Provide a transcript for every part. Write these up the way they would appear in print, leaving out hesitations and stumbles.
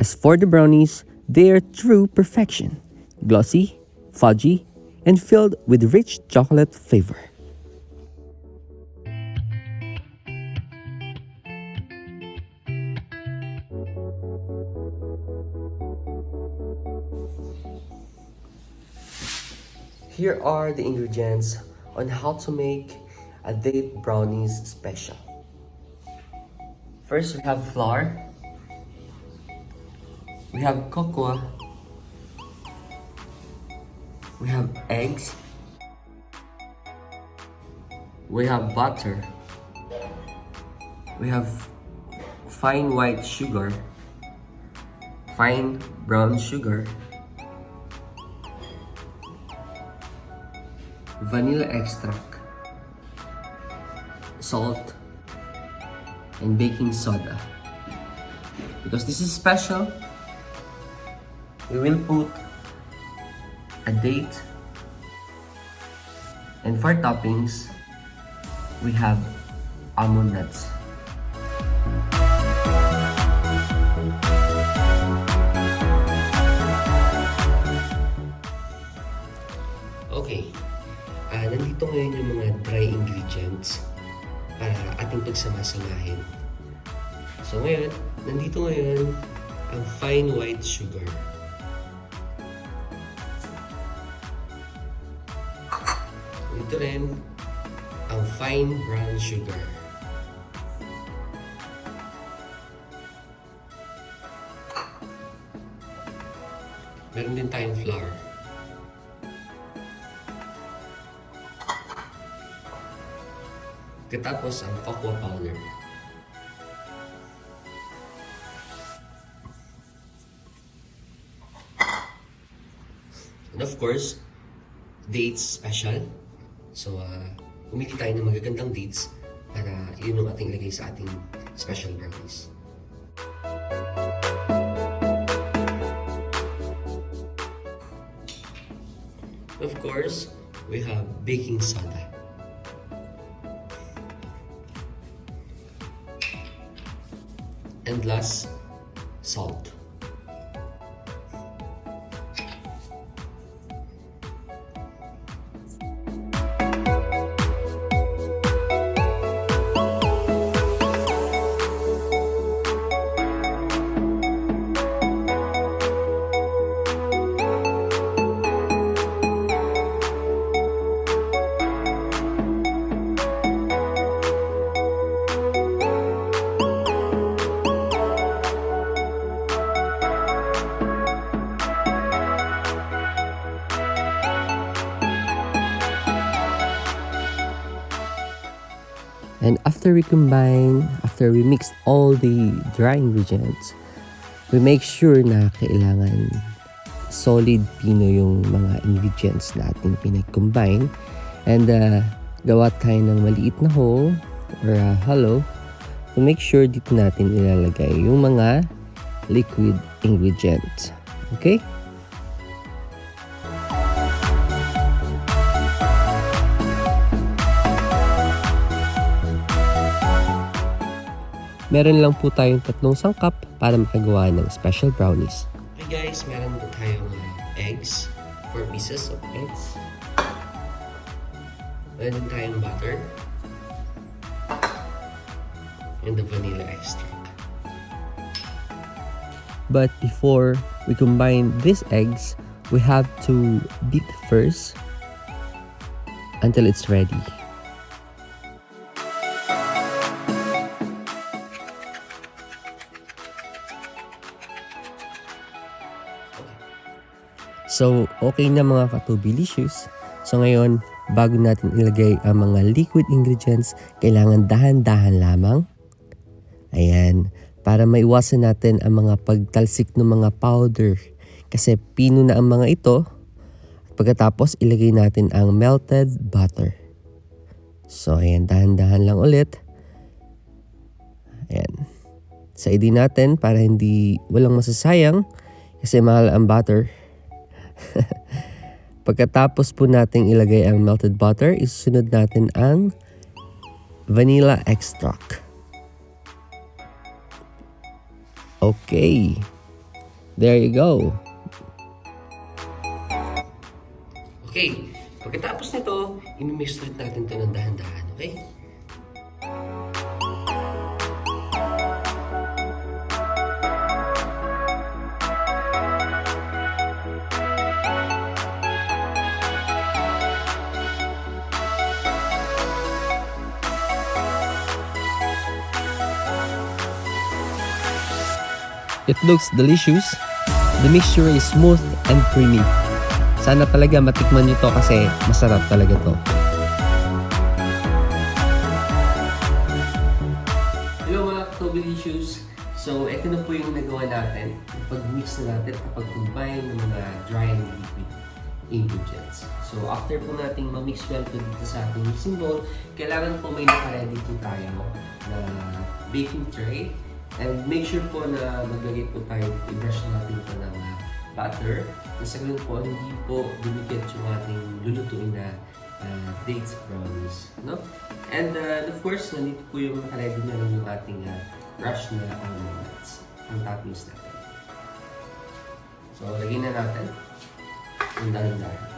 As for the brownies, they are true perfection. Glossy, fudgy, and filled with rich chocolate flavor. Here are the ingredients on how to make a date brownies special. First, we have flour, we have cocoa, we have eggs, we have butter, we have fine white sugar, fine brown sugar, vanilla extract, salt, and baking soda. Because this is special, we will put a date, and for toppings, we have almond nuts. Okay, nandito ngayon yung mga dry ingredients para ating pagsamasamahin. So ngayon, nandito ngayon ang fine white sugar. Dito rin ang fine brown sugar. Meron din tayong flour. Katapos ang cocoa powder. And of course, dates special. So, umili tayo ng magagandang dates para yun yung ating ilagay sa ating special brownies. Of course, we have baking soda. And last, salt. And after we mix all the dry ingredients, we make sure na kailangan solid pino yung mga ingredients na ating pinag-combine. And gawa tayo ng maliit na hole or hollow to make sure dito natin ilalagay yung mga liquid ingredients. Okay? Meron lang po tayong 3 sangkap para makagawa ng special brownies. Okay guys, meron po tayong eggs, 4 pieces of eggs. Meron tayong butter. And the vanilla extract. But before we combine these eggs, we have to beat first until it's ready. So, okay na mga katubilicious. So ngayon, bago natin ilagay ang mga liquid ingredients, kailangan dahan-dahan lamang. Ayan, para maiwasan natin ang mga pagtalsik ng mga powder. Kasi pino na ang mga ito. At pagkatapos, ilagay natin ang melted butter. So, ayan, dahan-dahan lang ulit. Ayan. Saidi natin para hindi walang masasayang kasi mahal ang butter. Pagkatapos po nating ilagay ang melted butter, isusunod natin ang vanilla extract. Okay. There you go. Okay, pagkatapos nito, i-mix ulit natin ito ng dahan-dahan, okay? It looks delicious. The mixture is smooth and creamy. Sana talaga matikman nyo to kasi masarap talaga to. Hello mga Katobilicious! So, ito na po yung nagawa natin. Pag-mix na natin, kapag-combine ng mga dry and liquid ingredients. So, after po nating ma-mix well po dito sa ating mixing bowl, kailangan po may naka-ready po tayo na baking tray. And make sure po na maglagay po tayo, i-brush natin po ng butter. Sa ganun po, hindi po dumikit yung ating lulutuin na dates brownies. No? And of course, nandito po yung naka-ready na rin yung ating crushed na almond nuts. Ang toppings natin. So, lagyan na natin yung dahan-dahan.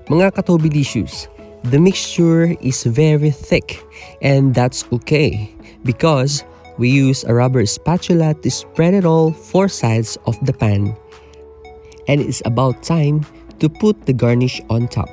Mga Katobilicious, the mixture is very thick and that's okay because we use a rubber spatula to spread it all 4 sides of the pan. And it's about time to put the garnish on top.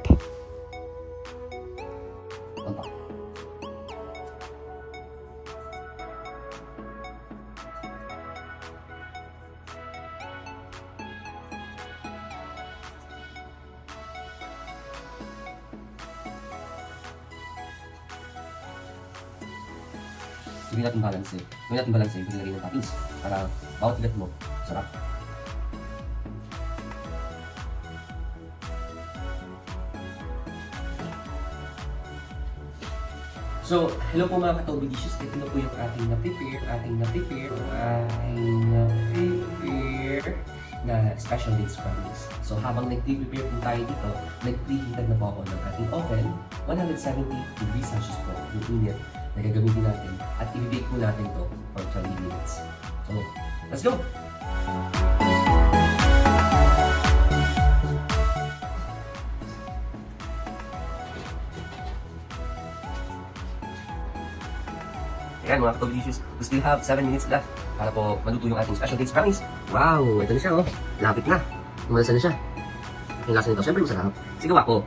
Gawin natin balance eh. Gawin natin balance eh. Gawin ng toppings. Para bawat igat mo. Sarap. So, hello po mga Katobilicious. Ito na po yung ating na-prepare na special dates brownies. So, habang nag-prepare po tayo dito, nag-preheated na po ako ng ating oven. 170 degrees Celsius po. Yung init na gagamitin natin at i-bake po natin to for 20 minutes. So, let's go! Ayan mga Katobilicious, we still have 7 minutes left para po maluto yung ating special dates brownies. Wow! Ito na siya oh. Lapit na. Umalasa na siya. Yung lasa nito, syempre masarap. Sigaw ako.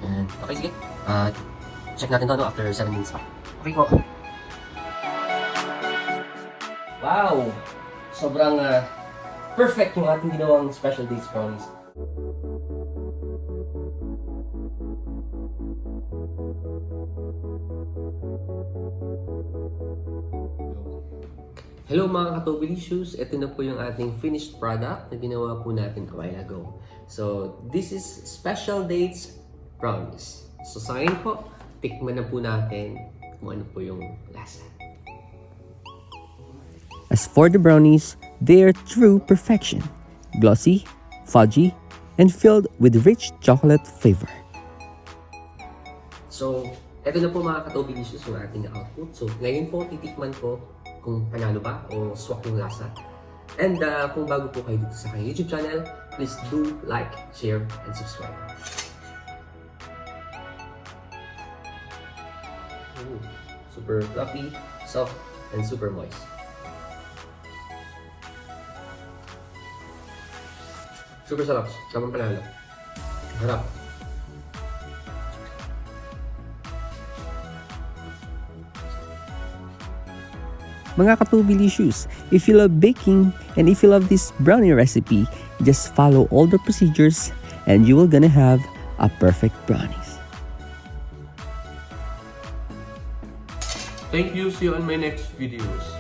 Ayan. Okay, sige. Check natin to no, after 7 minutes pa. Okay po. Wow! Sobrang perfect yung ating ginawang special dates brownies. Hello mga Katobilicious! Ito na po yung ating finished product na ginawa po natin a while ago. So, this is special dates brownies. So, sa ngayon po, tikman na po natin kung ano po yung lasa. As for the brownies, they are true perfection. Glossy, fudgy, and filled with rich chocolate flavor. So, ito na po mga Katobilicious yung ating output. So, ngayon po titikman ko kung panalo ba o swak yung lasa. And kung bago po kayo dito sa aking YouTube channel, please do like, share, and subscribe. Ooh, super fluffy, soft, and super moist. Super sarap. Tamang panalo. Harap. Mga Katobilicious, if you love baking and if you love this brownie recipe, just follow all the procedures and you will gonna have a perfect brownies. Thank you. See you on my next videos.